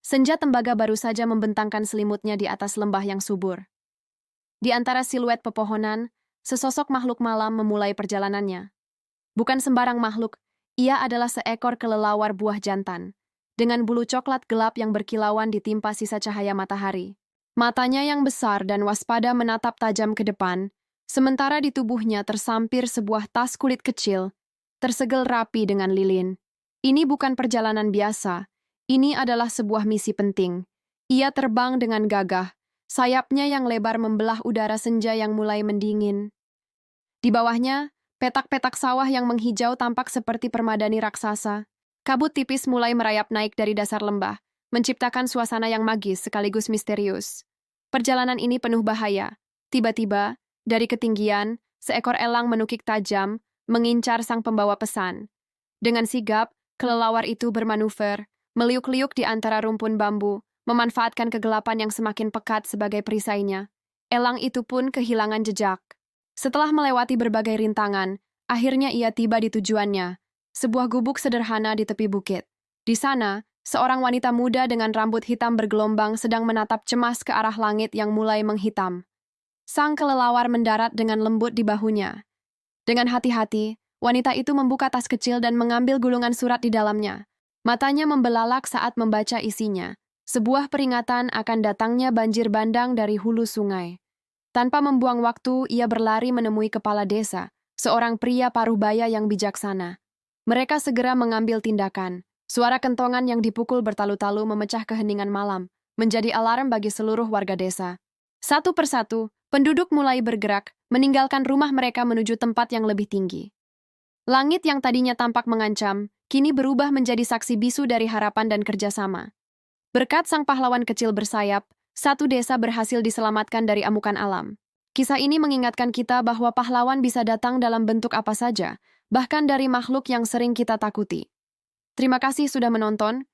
Senja tembaga baru saja membentangkan selimutnya di atas lembah yang subur. Di antara siluet pepohonan, sesosok makhluk malam memulai perjalanannya. Bukan sembarang makhluk, ia adalah seekor kelelawar buah jantan, dengan bulu coklat gelap yang berkilauan ditimpa sisa cahaya matahari. Matanya yang besar dan waspada menatap tajam ke depan, sementara di tubuhnya tersampir sebuah tas kulit kecil, tersegel rapi dengan lilin. Ini bukan perjalanan biasa, ini adalah sebuah misi penting. Ia terbang dengan gagah, sayapnya yang lebar membelah udara senja yang mulai mendingin. Di bawahnya, petak-petak sawah yang menghijau tampak seperti permadani raksasa. Kabut tipis mulai merayap naik dari dasar lembah, menciptakan suasana yang magis sekaligus misterius. Perjalanan ini penuh bahaya. Tiba-tiba, dari ketinggian, seekor elang menukik tajam, mengincar sang pembawa pesan. Dengan sigap, kelelawar itu bermanuver, meliuk-liuk di antara rumpun bambu, memanfaatkan kegelapan yang semakin pekat sebagai perisainya. Elang itu pun kehilangan jejak. Setelah melewati berbagai rintangan, akhirnya ia tiba di tujuannya, sebuah gubuk sederhana di tepi bukit. Di sana, seorang wanita muda dengan rambut hitam bergelombang sedang menatap cemas ke arah langit yang mulai menghitam. Sang kelelawar mendarat dengan lembut di bahunya. Dengan hati-hati, wanita itu membuka tas kecil dan mengambil gulungan surat di dalamnya. Matanya membelalak saat membaca isinya, sebuah peringatan akan datangnya banjir bandang dari hulu sungai. Tanpa membuang waktu, ia berlari menemui kepala desa, seorang pria paruh-baya yang bijaksana. Mereka segera mengambil tindakan. Suara kentongan yang dipukul bertalu-talu memecah keheningan malam, menjadi alarm bagi seluruh warga desa. Satu persatu, penduduk mulai bergerak, meninggalkan rumah mereka menuju tempat yang lebih tinggi. Langit yang tadinya tampak mengancam, kini berubah menjadi saksi bisu dari harapan dan kerjasama. Berkat sang pahlawan kecil bersayap, satu desa berhasil diselamatkan dari amukan alam. Kisah ini mengingatkan kita bahwa pahlawan bisa datang dalam bentuk apa saja, bahkan dari makhluk yang sering kita takuti. Terima kasih sudah menonton.